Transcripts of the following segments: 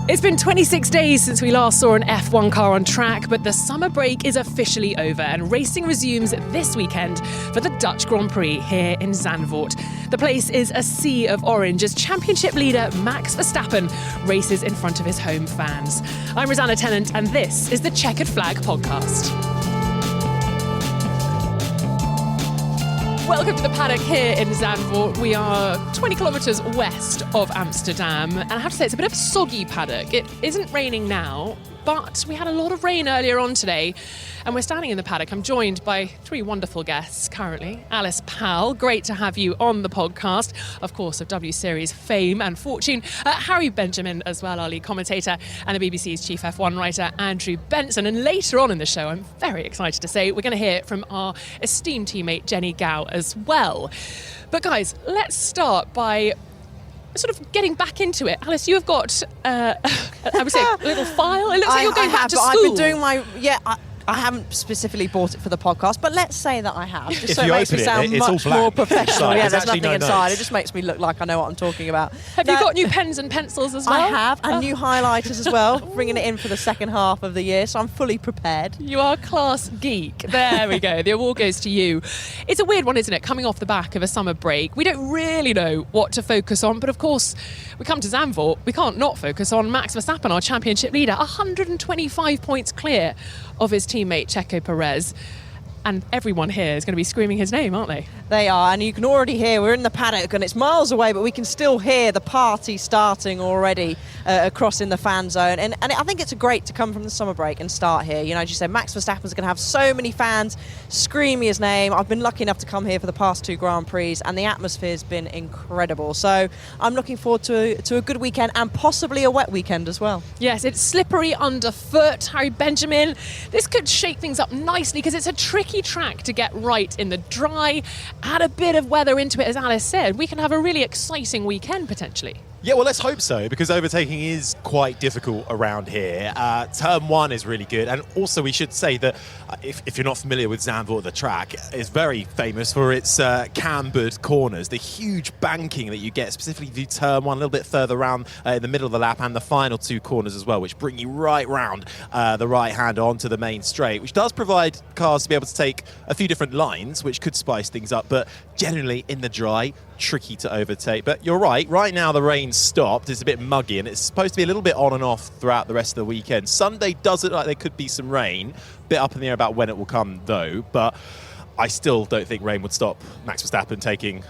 It's been 26 days since we last saw an F1 car on track, but the summer break is officially over and racing resumes this weekend for the Dutch Grand Prix here in Zandvoort. The place is a sea of orange as championship leader Max Verstappen races in front of his home fans. I'm Rosanna Tennant and this is the Chequered Flag podcast. Welcome to the paddock here in Zandvoort. We are 20 kilometres west of Amsterdam, and I have to say it's a bit of a soggy paddock. It isn't raining now, but we had a lot of rain earlier on today, and we're standing in the paddock. I'm joined by three wonderful guests currently. Alice Powell, great to have you on the podcast, of course, of W Series fame and fortune. Harry Benjamin as well, our lead commentator, and the BBC's chief F1 writer, Andrew Benson. And later on in the show, I'm very excited to say, we're going to hear from our esteemed teammate, Jenny Gao, as well. But guys, let's start by sort of getting back into it. Alice, you have got, I would say, a little file. It looks like you're going back to school. I've been doing my, I haven't specifically bought it for the podcast, but let's say that I have, just so it makes me sound much more professional. Yeah, there's nothing inside. It just makes me look like I know what I'm talking about. Have you got new pens and pencils as well? I have, and new highlighters as well, bringing it in for the second half of the year, so I'm fully prepared. You are a class geek. There we go. The award goes to you. It's a weird one, isn't it, coming off the back of a summer break. We don't really know what to focus on, but of course, we come to Zandvoort, we can't not focus on Max Verstappen, our championship leader, 125 points clear of his teammate Checo Perez, and everyone here is going to be screaming his name, aren't they? They are, and you can already hear, we're in the paddock and it's miles away, but we can still hear the party starting already across in the fan zone. And I think it's great to come from the summer break and start here. You know, as you said, Max Verstappen's going to have so many fans screaming his name. I've been lucky enough to come here for the past two Grand Prix, and the atmosphere's been incredible. So I'm looking forward to a good weekend and possibly a wet weekend as well. Yes, it's slippery underfoot. Harry Benjamin, this could shake things up nicely because it's a tricky track to get right in the dry. Add a bit of weather into it, as Alice said, we can have a really exciting weekend potentially. Yeah, well, let's hope so, because overtaking is quite difficult around here. Turn 1 is really good, and also we should say that if you're not familiar with Zandvoort, the track is very famous for its cambered corners, the huge banking that you get, specifically through Turn 1, a little bit further around in the middle of the lap, and the final two corners as well, which bring you right round the right hand onto the main straight, which does provide cars to be able to take a few different lines, which could spice things up, but generally in the dry, tricky to overtake. But you're right now the rain's stopped, it's a bit muggy, and it's supposed to be a little bit on and off throughout the rest of the weekend. Sunday does look like there could be some rain, bit up in the air about when it will come though, but I still don't think rain would stop Max Verstappen taking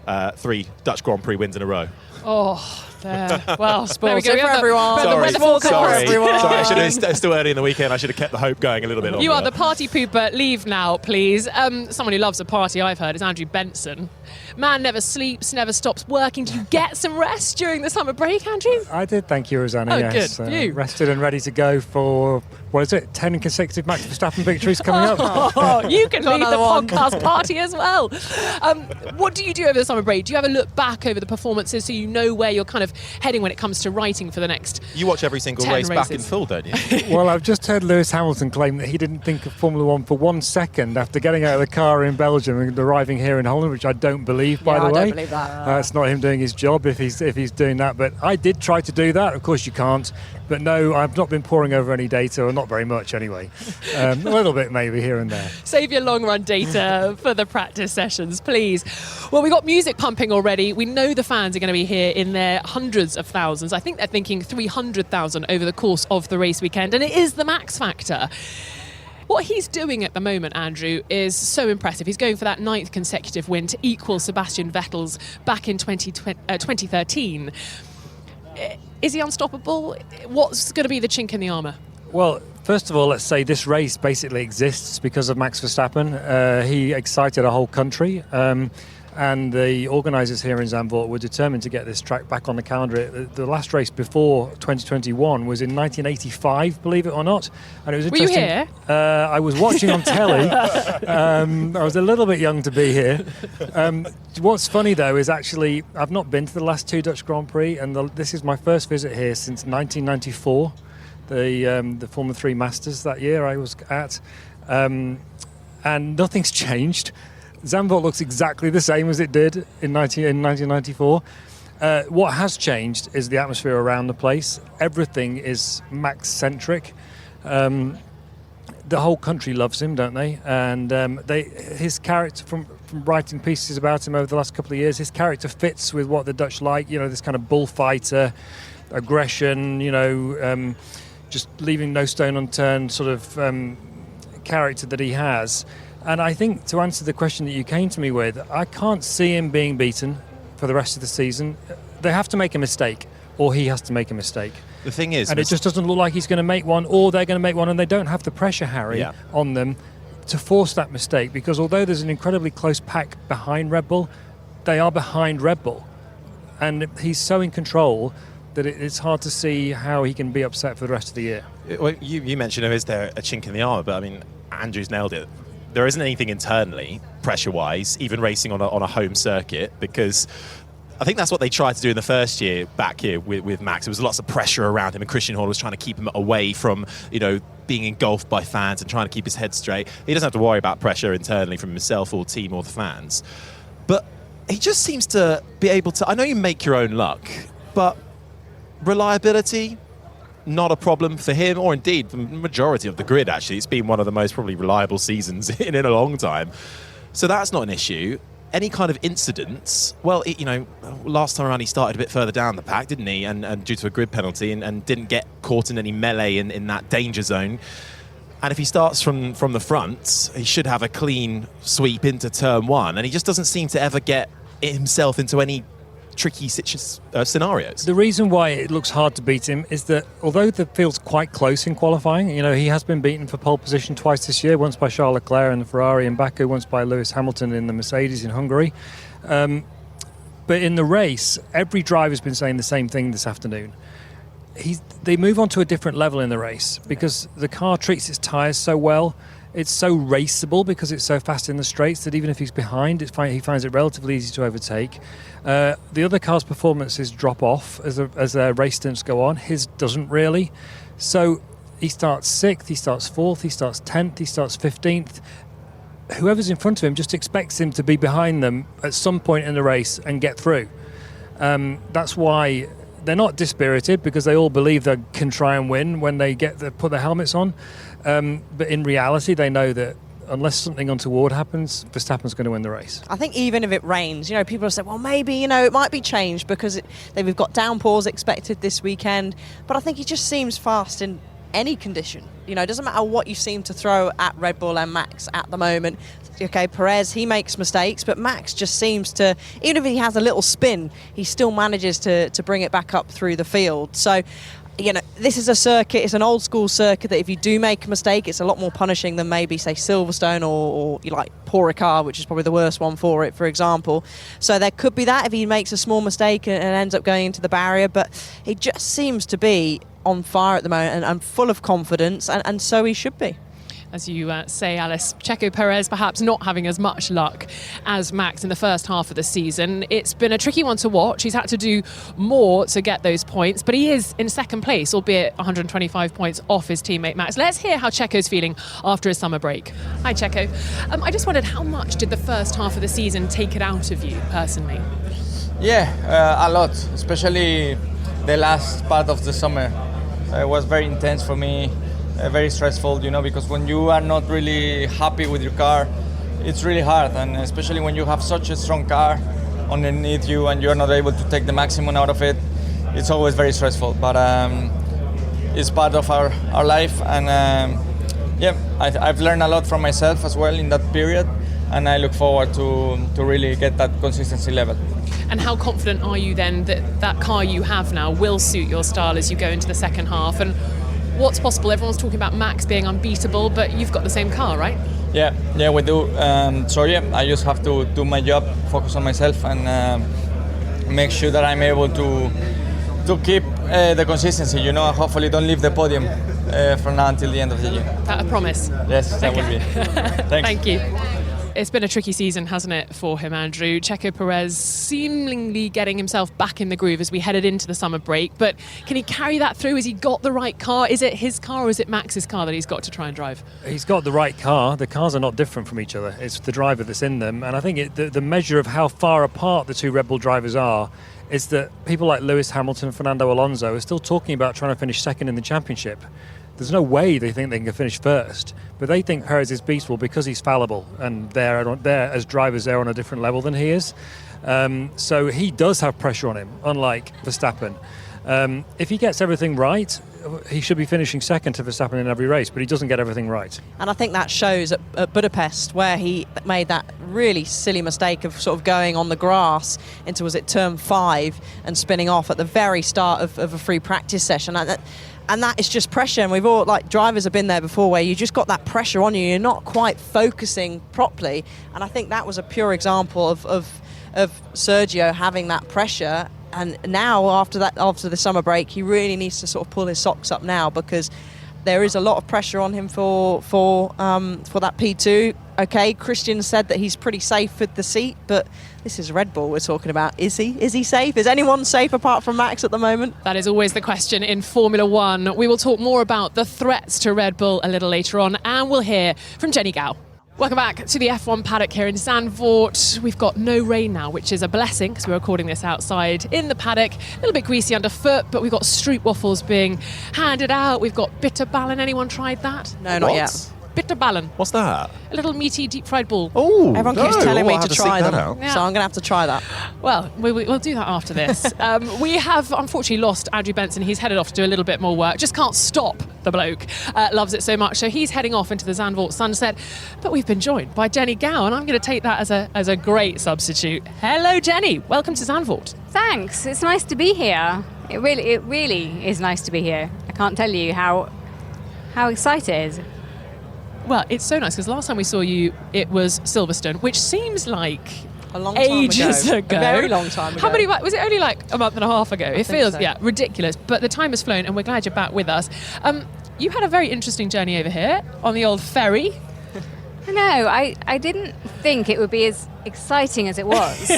3 Dutch Grand Prix wins in a row. Oh, there. Well, spoiled there we go. for everyone. Sorry. It's still early in the weekend. I should have kept the hope going a little bit longer. You are the party pooper. Leave now, please. Someone who loves a party, I've heard, is Andrew Benson. Man never sleeps, never stops working. Do you get some rest during the summer break, Andrew? I did, thank you, Rosanna. Oh, yes. good. You rested and ready to go for, 10 consecutive Max Verstappen victories coming up? Oh, you can leave the another one. podcast party as well. What do you do over the summer break? Do you have a look back over the performances so you know where you're kind of heading when it comes to writing for the next You watch every single 10 race back in races. full, don't you? Well, I've just heard Lewis Hamilton claim that he didn't think of Formula One for 1 second after getting out of the car in Belgium and arriving here in Holland, which I don't believe, by the way. I don't believe that. It's not him doing his job if he's doing that. But I did try to do that. Of course you can't. But no, I've not been poring over any data, or not very much anyway. A little bit maybe here and there. Save your long run data for the practice sessions, please. Well, we got music pumping already. We know the fans are going to be here in their hundreds of thousands. I think they're thinking 300,000 over the course of the race weekend, and it is the Max factor. What he's doing at the moment, Andrew, is so impressive. He's going for that 9th consecutive win to equal Sebastian Vettel's back in 2013. Is he unstoppable? What's going to be the chink in the armour? Well, first of all, let's say this race basically exists because of Max Verstappen. He excited a whole country. And the organisers here in Zandvoort were determined to get this track back on the calendar. The last race before 2021 was in 1985, believe it or not. And it was interesting. Were you here? I was watching on telly. I was a little bit young to be here. What's funny, though, is actually I've not been to the last 2 Dutch Grand Prix, and this is my first visit here since 1994, the Formula 3 Masters that year I was at. And nothing's changed. Zandvoort looks exactly the same as it did in 1994. What has changed is the atmosphere around the place. Everything is Max-centric. The whole country loves him, don't they? And his character, from writing pieces about him over the last couple of years, his character fits with what the Dutch like. You know, this kind of bullfighter, aggression. You know, just leaving no stone unturned sort of character that he has. And I think, to answer the question that you came to me with, I can't see him being beaten for the rest of the season. They have to make a mistake, or he has to make a mistake. The thing is, and it just doesn't look like he's going to make one, or they're going to make one, and they don't have the pressure, Harry, on them to force that mistake, because although there's an incredibly close pack behind Red Bull, they are behind Red Bull. And he's so in control that it's hard to see how he can be upset for the rest of the year. Well, you mentioned, is there a chink in the armour? But I mean, Andrew's nailed it. There isn't anything internally, pressure-wise, even racing on a home circuit, because I think that's what they tried to do in the first year back here with Max. There was lots of pressure around him, and Christian Horner was trying to keep him away from, being engulfed by fans and trying to keep his head straight. He doesn't have to worry about pressure internally from himself or team or the fans. But he just seems to be able to, I know you make your own luck, but reliability, not a problem for him, or indeed the majority of the grid, actually. It's been one of the most probably reliable seasons in a long time. So that's not an issue. Any kind of incidents, well, last time around he started a bit further down the pack, didn't he? And due to a grid penalty and didn't get caught in any melee in that danger zone. And if he starts from the front, he should have a clean sweep into turn one. And he just doesn't seem to ever get himself into any tricky scenarios. The reason why it looks hard to beat him is that although the field's quite close in qualifying, he has been beaten for pole position twice this year, once by Charles Leclerc in the Ferrari in Baku, once by Lewis Hamilton in the Mercedes in Hungary. But in the race, every driver's been saying the same thing this afternoon. They move on to a different level in the race because the car treats its tyres so well. It's so raceable because it's so fast in the straights that even if he's behind, he finds it relatively easy to overtake. The other car's performances drop off as their race stints go on. His doesn't really. So he starts 6th, he starts 4th, he starts 10th, he starts 15th. Whoever's in front of him just expects him to be behind them at some point in the race and get through. That's why they're not dispirited, because they all believe they can try and win when they put their helmets on. But in reality, they know that unless something untoward happens, Verstappen's going to win the race. I think even if it rains, people have said, well, maybe, it might be changed because we've got downpours expected this weekend. But I think he just seems fast in any condition. It doesn't matter what you seem to throw at Red Bull and Max at the moment. Okay, Perez, he makes mistakes, but Max just seems to, even if he has a little spin, he still manages to bring it back up through the field. So, this is a circuit, it's an old school circuit that if you do make a mistake, it's a lot more punishing than maybe, say, Silverstone or like Paul Ricard, which is probably the worst one for it, for example. So there could be that if he makes a small mistake and ends up going into the barrier, but he just seems to be on fire at the moment and full of confidence, and so he should be. As you say, Alice, Checo Perez perhaps not having as much luck as Max in the first half of the season. It's been a tricky one to watch. He's had to do more to get those points, but he is in second place, albeit 125 points off his teammate Max. Let's hear how Checo's feeling after his summer break. Hi, Checo. I just wondered, how much did the first half of the season take it out of you personally? Yeah, a lot, especially the last part of the summer. It was very intense for me. Very stressful, because when you are not really happy with your car, it's really hard, and especially when you have such a strong car underneath you and you're not able to take the maximum out of it, it's always very stressful. But it's part of our life, and I've learned a lot from myself as well in that period, and I look forward to really get that consistency level. And how confident are you then that car you have now will suit your style as you go into the second half? And what's possible? Everyone's talking about Max being unbeatable, but you've got the same car, right? Yeah, we do. I just have to do my job, focus on myself, and make sure that I'm able to keep the consistency. Hopefully don't leave the podium from now until the end of the year. That a promise? Yes, that will be. Thanks. Thank you. It's been a tricky season, hasn't it, for him, Andrew? Checo Perez seemingly getting himself back in the groove as we headed into the summer break. But can he carry that through? Has he got the right car? Is it his car or is it Max's car that he's got to try and drive? He's got the right car. The cars are not different from each other. It's the driver that's in them. And I think the measure of how far apart the two Red Bull drivers are is that people like Lewis Hamilton, Fernando Alonso are still talking about trying to finish second in the championship. There's no way they think they can finish first, but they think Perez is beatable because he's fallible, and they're as drivers, they're on a different level than he is. So he does have pressure on him, unlike Verstappen. If he gets everything right, he should be finishing second to Verstappen in every race, but he doesn't get everything right. And I think that shows at Budapest, where he made that really silly mistake of sort of going on the grass into, was it turn 5, and spinning off at the very start of a free practice session. And that is just pressure, and we've all, like, drivers have been there before, where you just got that pressure on you, you're not quite focusing properly, and I think that was a pure example of Sergio having that pressure. And now, after the summer break, he really needs to sort of pull his socks up now, because there is a lot of pressure on him for that P2. Okay, Christian said that he's pretty safe with the seat, but this is Red Bull we're talking about. Is he? Is he safe? Is anyone safe apart from Max at the moment? That is always the question in Formula One. We will talk more about the threats to Red Bull a little later on, and we'll hear from Jenny Gao. Welcome back to the F1 paddock here in Zandvoort. We've got no rain now, which is a blessing, because we're recording this outside in the paddock. A little bit greasy underfoot, but we've got street waffles being handed out. We've got bitterballen. Anyone tried that? No, not yet. Bitterballen. What's that? A little meaty deep fried ball. Oh, everyone keeps telling me to try them, Yeah. so I'm going to have to try that. Well, we'll do that after this. We have unfortunately lost Andrew Benson. He's headed off to do a little bit more work. Just can't stop the bloke. Loves it so much. So he's heading off into the Zandvoort sunset. But we've been joined by Jenny Gao, and I'm going to take that as a great substitute. Hello, Jenny. Welcome to Zandvoort. Thanks. It's nice to be here. It really is nice to be here. I can't tell you how excited. Well, it's so nice, because last time we saw you, it was Silverstone, which seems like A long time ages ago. A very long time ago. How many? Was it only like a month and a half ago? It feels, so. Ridiculous. But the time has flown, and we're glad you're back with us. You had a very interesting journey over here on the old ferry. No, I didn't think it would be as exciting as it was.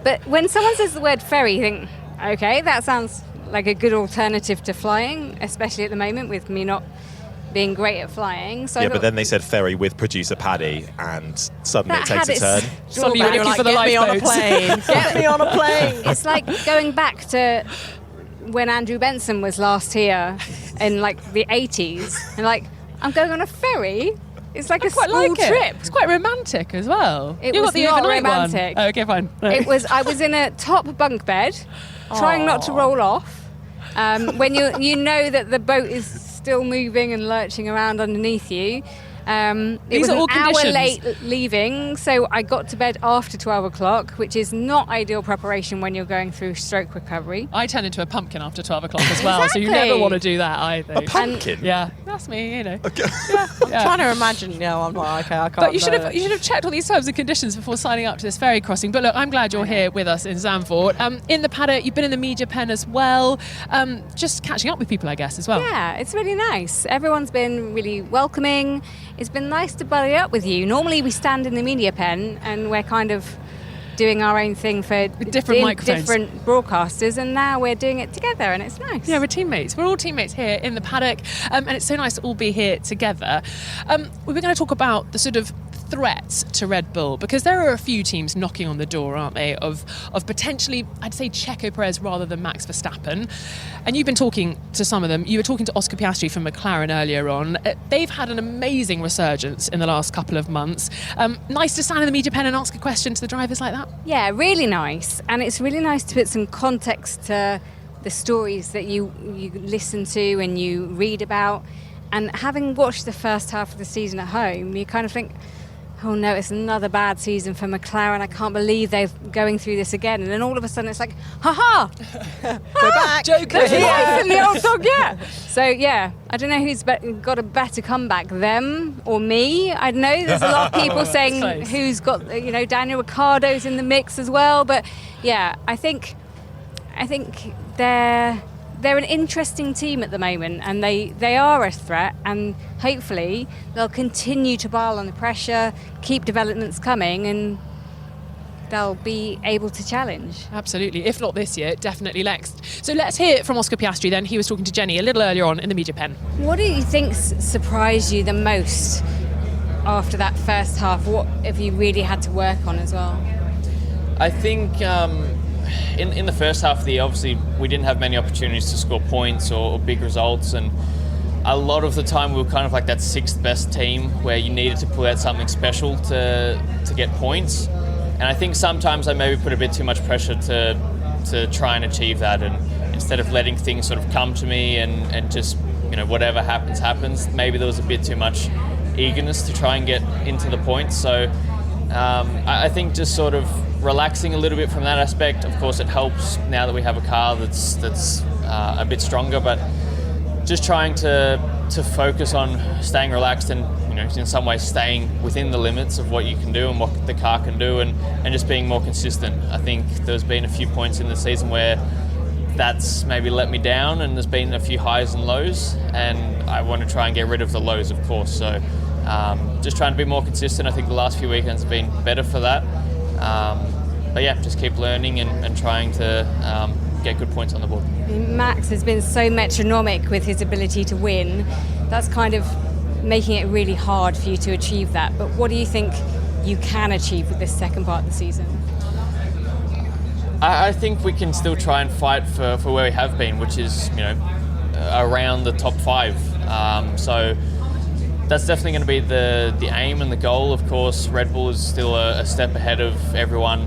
But when someone says the word ferry, you think, okay, that sounds like a good alternative to flying, especially at the moment with me not being great at flying. So yeah, but then they said ferry with producer Paddy, and suddenly it That takes a had turn. its Suddenly drawbacks. you're like, for the get me on a lifeboats. plane. Get me on a plane. It's like going back to when Andrew Benson was last here in like the 80s, and like, I'm going on a ferry. It's like a quite school like it. trip. It's quite romantic as well. It You was got the not overnight romantic. One. Oh, okay, fine. I was in a top bunk bed, trying not to roll off. When you know that the boat is still moving and lurching around underneath you. It These was are all an hour conditions. late leaving, so I got to bed after 12 o'clock, which is not ideal preparation when you're going through stroke recovery. I turn into a pumpkin after 12 o'clock as well, so you never Exactly. want to do that either. A pumpkin? Yeah, that's me, you know. Okay. Yeah. Trying to imagine, I'm like, okay, I can't. But you should have checked all these terms and conditions before signing up to this ferry crossing. But look, I'm glad you're here with us in Zandvoort. In the paddock, you've been in the media pen as well. Just catching up with people, I guess, as well. Yeah, it's really nice. Everyone's been really welcoming. It's been nice to buddy up with you. Normally we stand in the media pen and we're kind of doing our own thing for different microphones. different broadcasters, and now we're doing it together, and it's nice. Yeah, we're teammates. We're all teammates here in the paddock, and it's so nice to all be here together. We were going to talk about the sort of threats to Red Bull, because there are a few teams knocking on the door, aren't they, of potentially, I'd say, Checo Perez rather than Max Verstappen. And you've been talking to some of them. You were talking to Oscar Piastri from McLaren earlier on. They've had an amazing resurgence in the last couple of months. Nice to stand in the media pen and ask a question to the drivers like that. Yeah, really nice. And it's really nice to put some context to the stories that you listen to and you read about. And having watched the first half of the season at home, you kind of think, oh no, it's another bad season for McLaren. I can't believe they're going through this again. And then all of a sudden it's like, ha-ha! We're back. Joker. Yeah. The old dog, yeah. So yeah, I don't know who's got a better comeback, them or me. I don't know. There's a lot of people saying Close. who's got, Daniel Ricciardo's in the mix as well. But yeah, I think they're an interesting team at the moment, and they are a threat, and hopefully they'll continue to pile on the pressure, keep developments coming, and they'll be able to challenge. Absolutely. If not this year, definitely next. So let's hear from Oscar Piastri then. He was talking to Jenny a little earlier on in the media pen. What do you think surprised you the most after that first half? What have you really had to work on as well? I think in the first half of the year, obviously we didn't have many opportunities to score points or big results, and a lot of the time we were kind of like that sixth best team where you needed to pull out something special to get points. And I think sometimes I maybe put a bit too much pressure to try and achieve that, and instead of letting things sort of come to me and just, whatever happens, maybe there was a bit too much eagerness to try and get into the points. So I think just sort of relaxing a little bit from that aspect. Of course, it helps now that we have a car that's a bit stronger, but just trying to focus on staying relaxed and, in some ways staying within the limits of what you can do and what the car can do, and just being more consistent. I think there's been a few points in the season where that's maybe let me down, and there's been a few highs and lows, and I want to try and get rid of the lows, of course. So just trying to be more consistent. I think the last few weekends have been better for that. But yeah, just keep learning and trying to get good points on the board. Max has been so metronomic with his ability to win. That's kind of making it really hard for you to achieve that. But what do you think you can achieve with this second part of the season? I think we can still try and fight for where we have been, which is, around the top 5. So that's definitely going to be the aim and the goal. Of course, Red Bull is still a step ahead of everyone,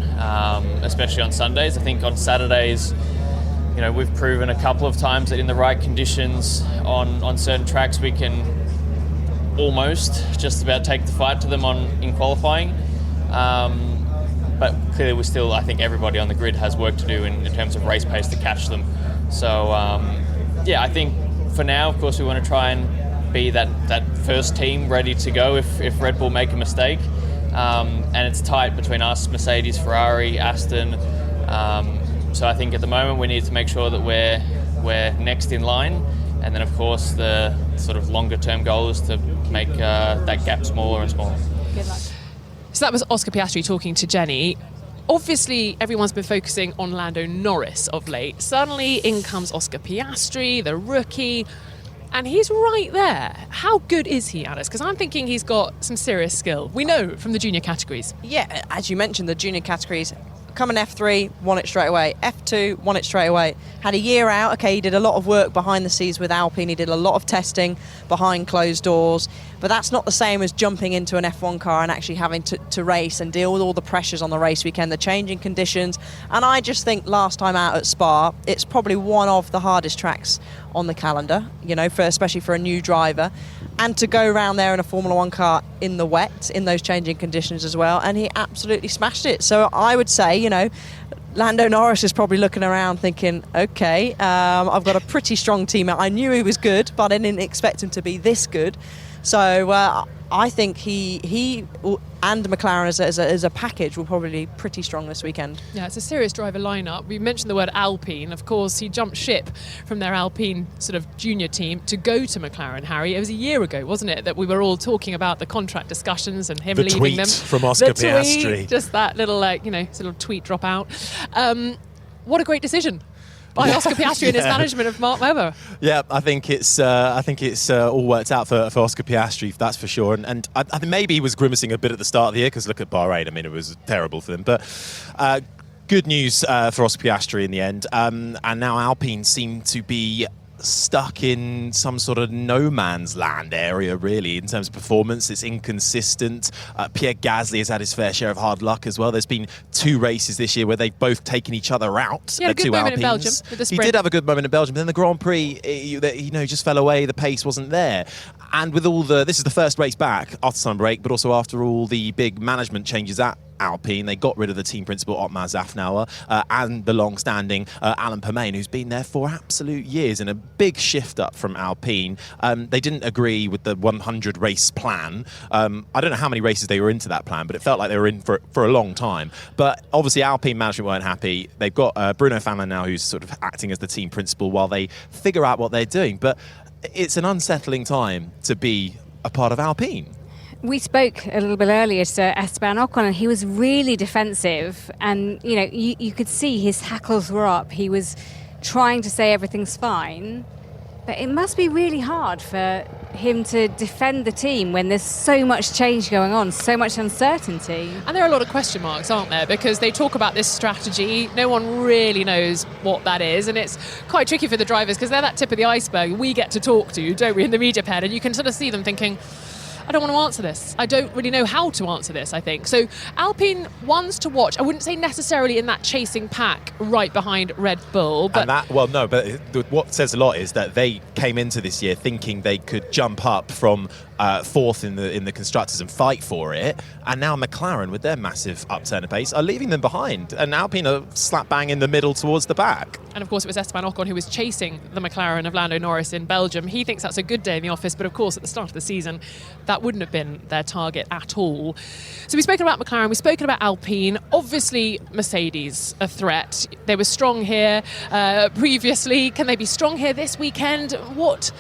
especially on Sundays. I think on Saturdays, we've proven a couple of times that in the right conditions on certain tracks we can almost just about take the fight to them in qualifying. But clearly I think everybody on the grid has work to do in terms of race pace to catch them. So I think for now, of course, we want to try and be that first team ready to go if Red Bull make a mistake. And it's tight between us, Mercedes, Ferrari, Aston. So I think at the moment we need to make sure that we're next in line. And then, of course, the sort of longer-term goal is to make that gap smaller and smaller. Good luck. So that was Oscar Piastri talking to Jenny. Obviously, everyone's been focusing on Lando Norris of late. Suddenly, in comes Oscar Piastri, the rookie, and he's right there. How good is he, Alice? Because I'm thinking he's got some serious skill. We know from the junior categories. Yeah, as you mentioned, the junior categories. Coming F3, won it straight away. F2, won it straight away. Had a year out. Okay, he did a lot of work behind the scenes with Alpine. He did a lot of testing behind closed doors. But that's not the same as jumping into an F1 car and actually having to race and deal with all the pressures on the race weekend, the changing conditions. And I just think last time out at Spa, it's probably one of the hardest tracks on the calendar, especially for a new driver. And to go around there in a Formula One car in the wet, in those changing conditions as well, and he absolutely smashed it. So I would say, Lando Norris is probably looking around thinking, okay, I've got a pretty strong team. I knew he was good, but I didn't expect him to be this good. So I think he and McLaren as a package will probably be pretty strong this weekend. Yeah, it's a serious driver lineup. We mentioned the word Alpine. Of course, he jumped ship from their Alpine sort of junior team to go to McLaren, Harry. It was a year ago, wasn't it, that we were all talking about the contract discussions and him leaving them. The tweet from Oscar Piastri. Just that little, little tweet drop out. What a great decision by Oscar Piastri and his management of Mark Webber. Yeah, I think it's all worked out for Oscar Piastri, that's for sure. And I think maybe he was grimacing a bit at the start of the year because look at Bahrain. I mean, it was terrible for them. But good news for Oscar Piastri in the end. And now Alpine seem to be stuck in some sort of no man's land area, really, in terms of performance. It's inconsistent. Pierre Gasly has had his fair share of hard luck as well. There's been 2 races this year where they've both taken each other out. He had a good moment in Belgium with the sprint. He did have a good moment in Belgium, but then the Grand Prix, just fell away. The pace wasn't there. And with this is the first race back after summer break, but also after all the big management changes at Alpine. They got rid of the team principal Otmar Zafnauer and the long-standing Alan Permain, who's been there for absolute years, in a big shift up from Alpine. They didn't agree with the 100 race plan. I don't know how many races they were into that plan, but it felt like they were in for a long time. But obviously Alpine management weren't happy. They've got Bruno Famin now, who's sort of acting as the team principal while they figure out what they're doing. But it's an unsettling time to be a part of Alpine. We spoke a little bit earlier to Esteban Ocon, and he was really defensive, and you could see his hackles were up. He was trying to say everything's fine, But it must be really hard for him to defend the team when there's so much change going on, so much uncertainty. And there are a lot of question marks, aren't there? Because they talk about this strategy. No one really knows what that is. And it's quite tricky for the drivers because they're that tip of the iceberg we get to talk to, don't we, in the media pen? And you can sort of see them thinking, I don't want to answer this. I don't really know how to answer this, I think. So Alpine, ones to watch. I wouldn't say necessarily in that chasing pack right behind Red Bull. But what says a lot is that they came into this year thinking they could jump up from fourth in the constructors and fight for it. And now McLaren, with their massive upturn of pace, are leaving them behind. And Alpine are slap bang in the middle towards the back. And of course, it was Esteban Ocon who was chasing the McLaren of Lando Norris in Belgium. He thinks that's a good day in the office, but of course, at the start of the season, that wouldn't have been their target at all. So we've spoken about McLaren, we've spoken about Alpine. Obviously, Mercedes, a threat. They were strong here previously. Can they be strong here this weekend? What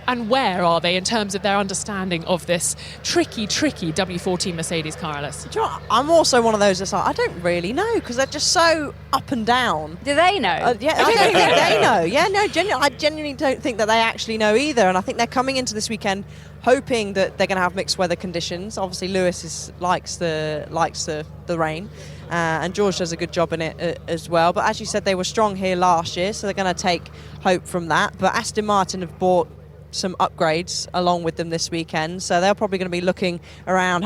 and where are they in terms of their understanding of this tricky W14 Mercedes car, Alice? Do you know what? I'm also one of those that's like, I don't really know because they're just so up and down. Do they know? I don't think they know. Yeah, no, I genuinely don't think that they actually know either. And I think they're coming into this weekend hoping that they're going to have mixed weather conditions. Obviously, Lewis likes the rain. And George does a good job in it as well. But as you said, they were strong here last year, so they're going to take hope from that. But Aston Martin have bought some upgrades along with them this weekend, so they're probably going to be looking around,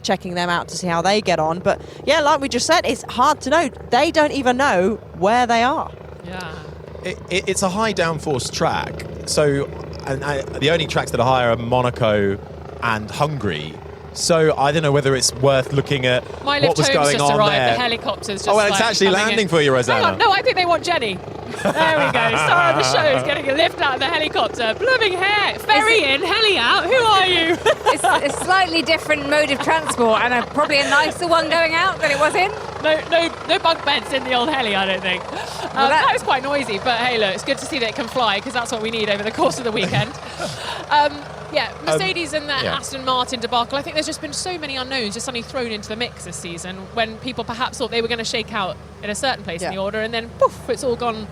checking them out to see how they get on. But yeah, like we just said, it's hard to know. They don't even know where they are. Yeah. It's a high downforce track, so the only tracks that are higher are Monaco and Hungary. So I don't know whether it's worth looking at My what was lift home's going just on arrived. there. The helicopter's just It's actually coming landing in. for you, Rosanna. Hang on, no, I think they want Jenny. There we go. Star of the show is getting a lift out of the helicopter. Blooming heck. Ferry in, heli out. Who are you? It's a slightly different mode of transport and probably a nicer one going out than it was in. No bunk beds in the old heli, I don't think. That was quite noisy, but hey, look, it's good to see that it can fly because that's what we need over the course of the weekend. Mercedes and the Aston Martin debacle. I think there's just been so many unknowns just suddenly thrown into the mix this season when people perhaps thought they were going to shake out in a certain place in the order and then poof, it's all gone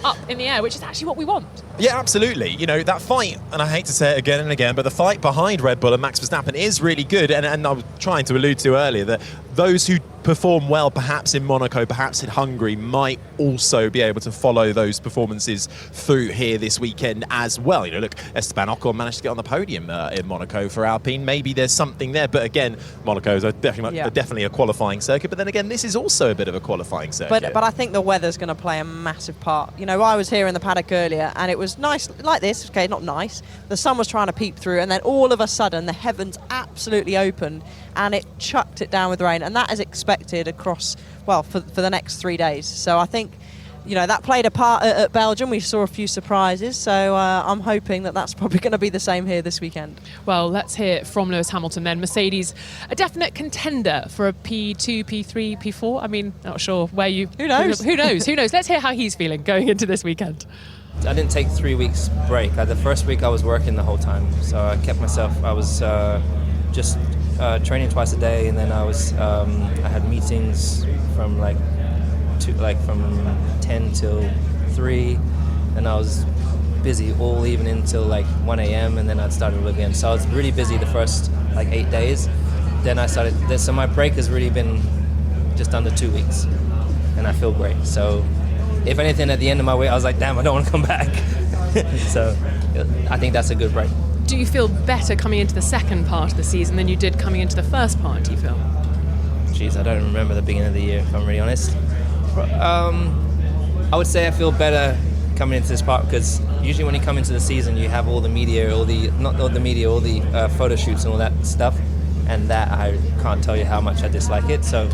up in the air, which is actually what we want. Yeah, absolutely. You know, that fight, and I hate to say it again and again, but the fight behind Red Bull and Max Verstappen is really good. And I was trying to allude to earlier that those who perform well perhaps in Monaco, perhaps in Hungary, might also be able to follow those performances through here this weekend as well. You know, look, Esteban Ocon managed to get on the podium in Monaco for Alpine. Maybe there's something there, but again, Monaco is definitely a qualifying circuit. But then again, this is also a bit of a qualifying circuit. But I think the weather's going to play a massive part. You know, I was here in the paddock earlier, and it was nice like this. Okay, not nice. The sun was trying to peep through, and then all of a sudden, the heavens absolutely opened, and it chucked it down with rain, and that is expected across, for the next 3 days. So I think, you know, that played a part at Belgium. We saw a few surprises, so I'm hoping that that's probably going to be the same here this weekend. Well, let's hear from Lewis Hamilton then. Mercedes, a definite contender for a P2, P3, P4. I mean, not sure where you... Who knows? Who knows? Let's hear how he's feeling going into this weekend. I didn't take 3 weeks break. The first week I was working the whole time, so I kept myself. I was just training twice a day, and then I had meetings from from 10 till 3, and I was busy all evening till 1 a.m. and then I'd started again. So I was really busy the first 8 days. Then I started. So my break has really been just under 2 weeks, and I feel great. So if anything, at the end of my week, I was like, damn, I don't want to come back. So I think that's a good break. Do you feel better coming into the second part of the season than you did coming into the first part, do you feel? Jeez, I don't remember the beginning of the year, if I'm really honest. I would say I feel better coming into this part because usually when you come into the season, you have all the media, all the photo shoots and all that stuff, and that I can't tell you how much I dislike it. So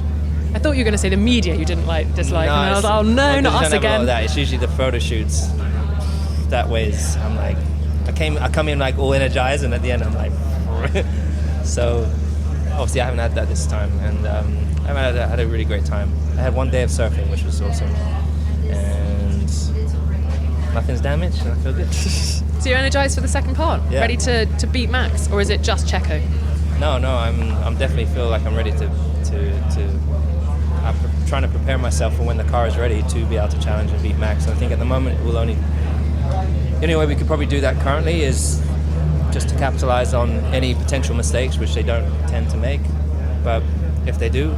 I thought you were going to say the media you didn't dislike. No, and I was like, oh no, not us again. That. It's usually the photo shoots. That way, I'm like, I come in all energized, and at the end I'm like, so obviously I haven't had that this time, and I had a really great time. I had 1 day of surfing, which was awesome, and nothing's damaged, and I feel good. So you're energized for the second part? Yeah. Ready to beat Max, or is it just Checo? No, I'm definitely feel like I'm ready to I'm trying to prepare myself for when the car is ready to be able to challenge and beat Max. And I think at the moment it will only the only way we could probably do that currently is just to capitalize on any potential mistakes, which they don't tend to make. But if they do,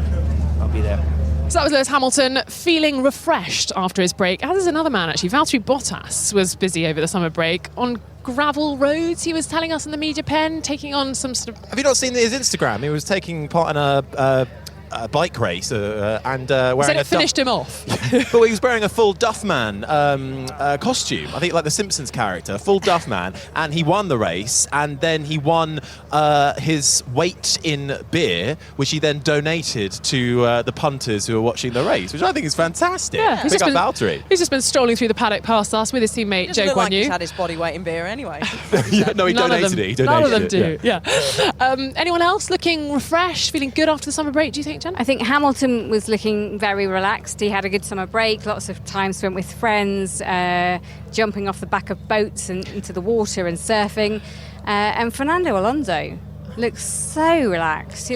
I'll be there. So that was Lewis Hamilton feeling refreshed after his break. As is another man, actually. Valtteri Bottas was busy over the summer break on gravel roads, he was telling us in the media pen, taking on some sort of... Have you not seen his Instagram? He was taking part in a bike race and wearing said a it finished him off. But he was wearing a full Duffman costume. I think like the Simpsons character, full Duffman, and he won the race. And then he won his weight in beer, which he then donated to the punters who were watching the race, which I think is fantastic. Yeah, Big up Valtteri. He's just been strolling through the paddock past us with his teammate Joe Like Guan Yu. he's had his body weight in beer anyway. No, he donated it. He donated None of them it, do. Yeah. Anyone else looking refreshed, feeling good after the summer break? Do you think, Jen? I think Hamilton was looking very relaxed. He had a good summer break, lots of time spent with friends, jumping off the back of boats and into the water and surfing. And Fernando Alonso looks so relaxed.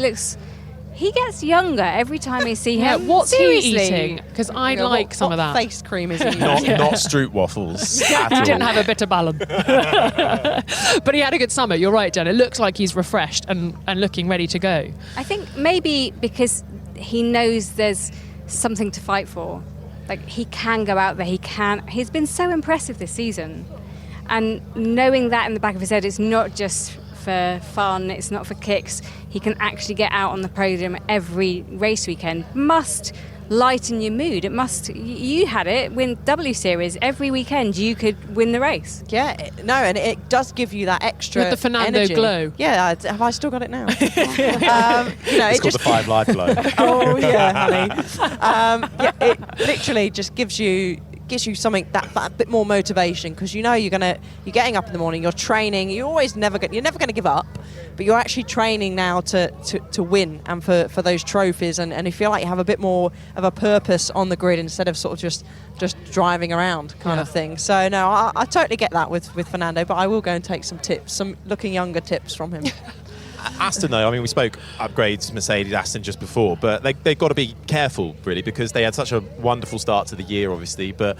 He gets younger every time I see him. Yeah, what's Seriously. he eating? Because I'd like some of that. Face cream is he? Not Stroop waffles at He all. didn't have a bit of ballon. But he had a good summer. You're right, Jen. It looks like he's refreshed and looking ready to go. I think maybe because he knows there's something to fight for. Like, he can go out there, he's been so impressive this season. And knowing that in the back of his head, it's not just for fun, it's not for kicks. He can actually get out on the podium every race weekend. Must lighten your mood. It must. You had it win W Series every weekend. You could win the race. Yeah, and it does give you that extra With the Fernando energy. glow. Yeah, have I still got it now? It's called the 5 Live Glow. Oh yeah, honey. It literally just gives you something that bit more motivation, because you're getting up in the morning, you're training, you're never going to give up, but you're actually training now to win and for those trophies, and you feel like you have a bit more of a purpose on the grid instead of sort of just driving around kind of thing. So no, I totally get that with Fernando, but I will go and take some tips, some looking younger tips from him. Aston, though, I mean, we spoke upgrades Mercedes, Aston just before, but they've got to be careful, really, because they had such a wonderful start to the year, obviously, but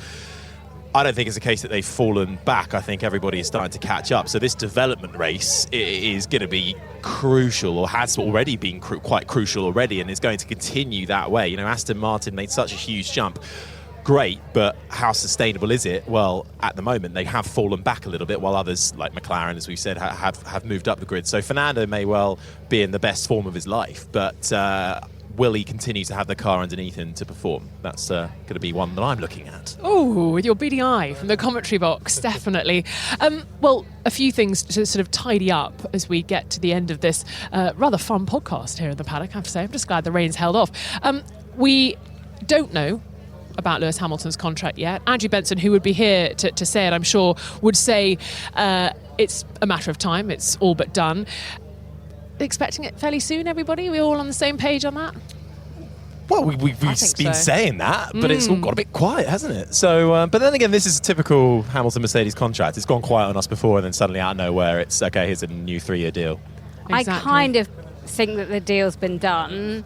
I don't think it's a case that they've fallen back. I think everybody is starting to catch up. So this development race is going to be crucial, or has already been quite crucial already, and is going to continue that way. You know, Aston Martin made such a huge jump. Great, but how sustainable is it? Well, at the moment, they have fallen back a little bit, while others, like McLaren, as we've said, have moved up the grid. So Fernando may well be in the best form of his life, but will he continue to have the car underneath him to perform? That's going to be one that I'm looking at. Oh, with your beady eye from the commentary box, definitely. Well, a few things to sort of tidy up as we get to the end of this rather fun podcast here in the paddock, I have to say. I'm just glad the rain's held off. We don't know about Lewis Hamilton's contract yet. Andrew Benson, who would be here to say it, I'm sure, would say it's a matter of time. It's all but done. Expecting it fairly soon, everybody? Are we all on the same page on that? Well, we've been saying that, but it's all got a bit quiet, hasn't it? So, but then again, this is a typical Hamilton-Mercedes contract. It's gone quiet on us before, and then suddenly out of nowhere, it's, okay, here's a new 3-year deal. Exactly. I kind of think that the deal's been done.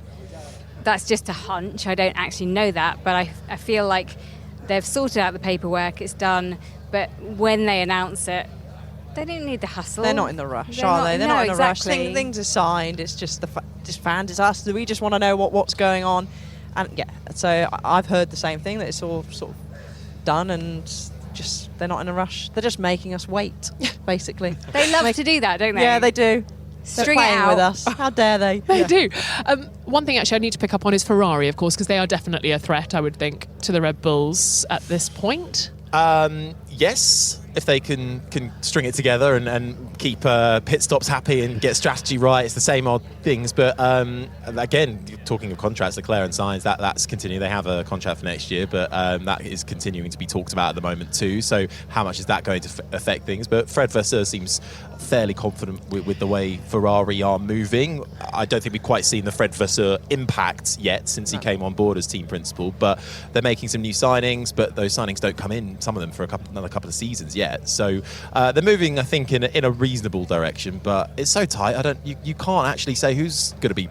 That's just a hunch. I don't actually know that, but I feel like they've sorted out the paperwork, it's done, but when they announce it, they don't need the hustle. They're not in the rush, are they? They're not in a rush. Things are signed. It's just just fans. It's us. We just want to know what's going on. And yeah, so I've heard the same thing, that it's all sort of done, and just they're not in a rush. They're just making us wait, basically. They love to do that, don't they? Yeah, they do. String They're it playing out with us. How dare they? They do. One thing actually I need to pick up on is Ferrari, of course, because they are definitely a threat, I would think, to the Red Bulls at this point. Yes, if they can string it together and keep pit stops happy and get strategy right. It's the same odd things, but again, talking of contracts, Leclerc and Sainz, that's continuing. They have a contract for next year, but that is continuing to be talked about at the moment too. So how much is that going to affect things? But Fred Vasseur seems fairly confident with the way Ferrari are moving. I don't think we've quite seen the Fred Vasseur impact yet since he came on board as team principal, but they're making some new signings, but those signings don't come in, some of them, for another couple of seasons yet. So they're moving, I think, in a reasonable direction, but it's so tight. You can't actually say who's going to be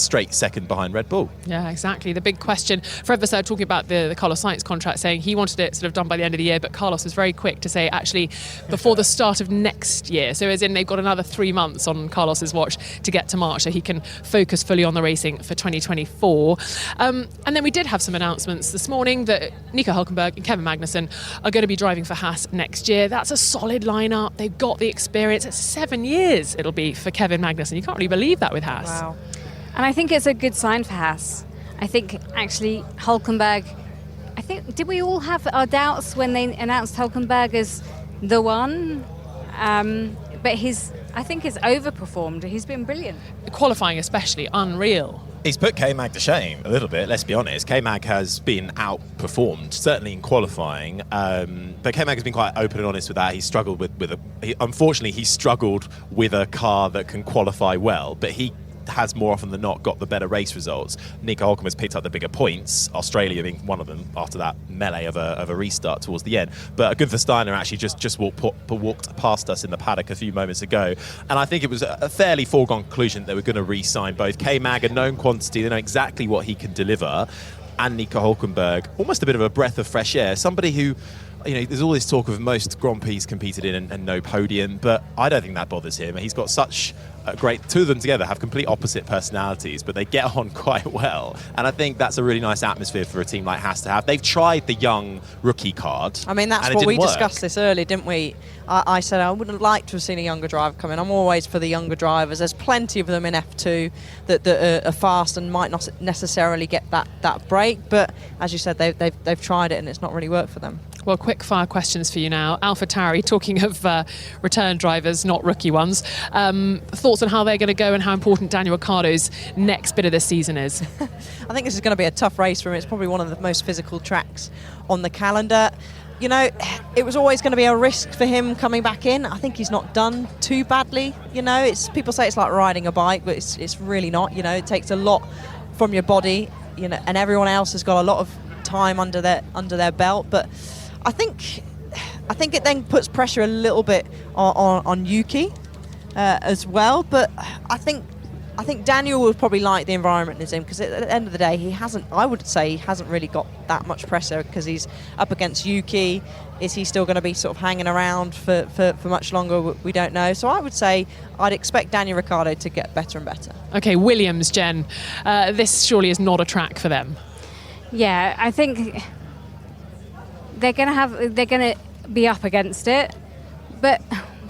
straight second behind Red Bull. Yeah, exactly. The big question, Fred Vasseur talking about the Carlos Sainz contract, saying he wanted it sort of done by the end of the year, but Carlos was very quick to say actually before the start of next year. So as in they've got another 3 months on Carlos's watch to get to March, so he can focus fully on the racing for 2024. And then we did have some announcements this morning that Nico Hülkenberg and Kevin Magnussen are going to be driving for Haas next year. That's a solid lineup. They've got the experience. It's 7 years it'll be for Kevin Magnussen. You can't really believe that with Haas. Wow. And I think it's a good sign for Haas. I think actually Hülkenberg, did we all have our doubts when they announced Hülkenberg as the one? But I think he's overperformed. He's been brilliant. Qualifying especially, unreal. He's put K-Mag to shame a little bit, let's be honest. K-Mag has been outperformed, certainly in qualifying, but K-Mag has been quite open and honest with that. He's struggled unfortunately, he struggled with a car that can qualify well, but he has more often than not got the better race results. Nico Hülkenberg has picked up the bigger points, Australia being one of them after that melee of a restart towards the end. But Gunther Steiner actually just walked past us in the paddock a few moments ago, and I think it was a fairly foregone conclusion that they were going to re-sign both K-Mag, a known quantity, they know exactly what he can deliver, and Nico Hülkenberg, almost a bit of a breath of fresh air, somebody who, there's all this talk of most Grand Prix competed in and no podium, but I don't think that bothers him. He's got such a great, two of them together have complete opposite personalities, but they get on quite well. And I think that's a really nice atmosphere for a team like Haas to have. They've tried the young rookie card. I mean, that's what we discussed this earlier, didn't we? I said I wouldn't like to have seen a younger driver come in. I'm always for the younger drivers. There's plenty of them in F2 that are fast and might not necessarily get that break. But as you said, they've tried it and it's not really worked for them. Well, quick fire questions for you now. AlphaTauri, talking of return drivers, not rookie ones. Thoughts on how they're going to go and how important Daniel Ricciardo's next bit of this season is? I think this is going to be a tough race for him. It's probably one of the most physical tracks on the calendar. It was always going to be a risk for him coming back in. I think he's not done too badly. People say it's like riding a bike, but it's really not. It takes a lot from your body. And everyone else has got a lot of time under their belt. But I think it then puts pressure a little bit on Yuki as well. But I think Daniel would probably like the environment he's in, because at the end of the day, I would say he hasn't really got that much pressure because he's up against Yuki. Is he still going to be sort of hanging around for much longer? We don't know. So I would say I'd expect Daniel Ricciardo to get better and better. Okay, Williams, Jen. This surely is not a track for them. Yeah, I think they're going to be up against it, but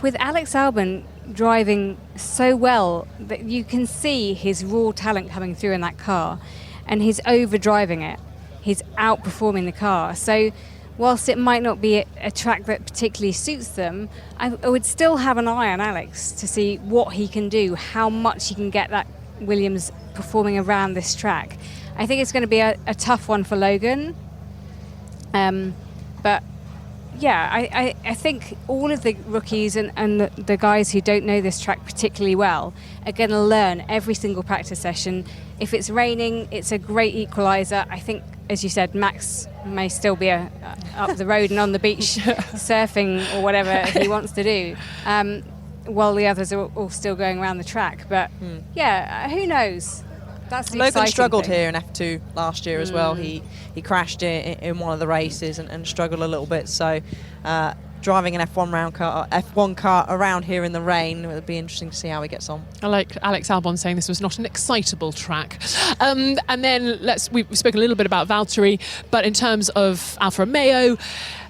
with Alex Albon driving so well that you can see his raw talent coming through in that car, and he's overdriving it. He's outperforming the car. So whilst it might not be a track that particularly suits them, I would still have an eye on Alex to see what he can do, how much he can get that Williams performing around this track. I think it's going to be a tough one for Logan. But yeah, I think all of the rookies and the guys who don't know this track particularly well are going to learn every single practice session. If it's raining, it's a great equaliser. I think, as you said, Max may still be up the road and on the beach surfing or whatever he wants to do, while the others are all still going around the track. But yeah, who knows? That's the Logan struggled thing here in F2 last year as well. He crashed in one of the races and struggled a little bit. So driving an F1 car around here in the rain, it'll be interesting to see how he gets on. I like Alex Albon saying this was not an excitable track. And then we spoke a little bit about Valtteri, but in terms of Alfa Romeo,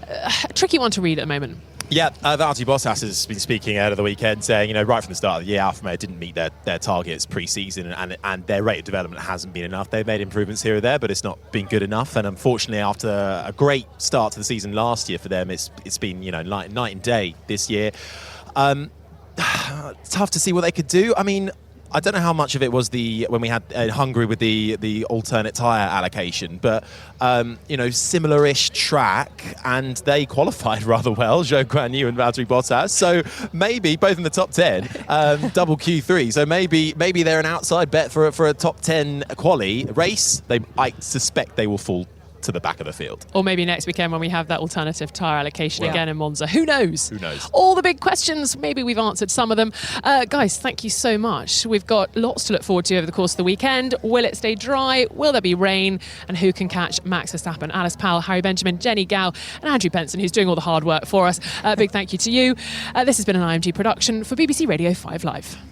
a tricky one to read at the moment. Yeah, Valtteri Bottas has been speaking out of the weekend saying, right from the start of the year, Alfa Romeo didn't meet their targets pre-season, and their rate of development hasn't been enough. They've made improvements here or there, but it's not been good enough. And unfortunately, after a great start to the season last year for them, it's been night and day this year. Tough to see what they could do. I mean, I don't know how much of it was when we had Hungary with the alternate tyre allocation, but similar-ish track, and they qualified rather well, Zhou Guanyu and Valtteri Bottas. So maybe both in the top 10, double Q3. So maybe they're an outside bet for a top 10 quali race. I suspect they will fall to the back of the field. Or maybe next weekend when we have that alternative tyre allocation Well, again in Monza. Who knows? Who knows? All the big questions, maybe we've answered some of them. Guys, thank you so much. We've got lots to look forward to over the course of the weekend. Will it stay dry? Will there be rain? And who can catch Max Verstappen? Alice Powell, Harry Benjamin, Jenny Gow and Andrew Benson, who's doing all the hard work for us. Big thank you to you. This has been an IMG production for BBC Radio 5 Live.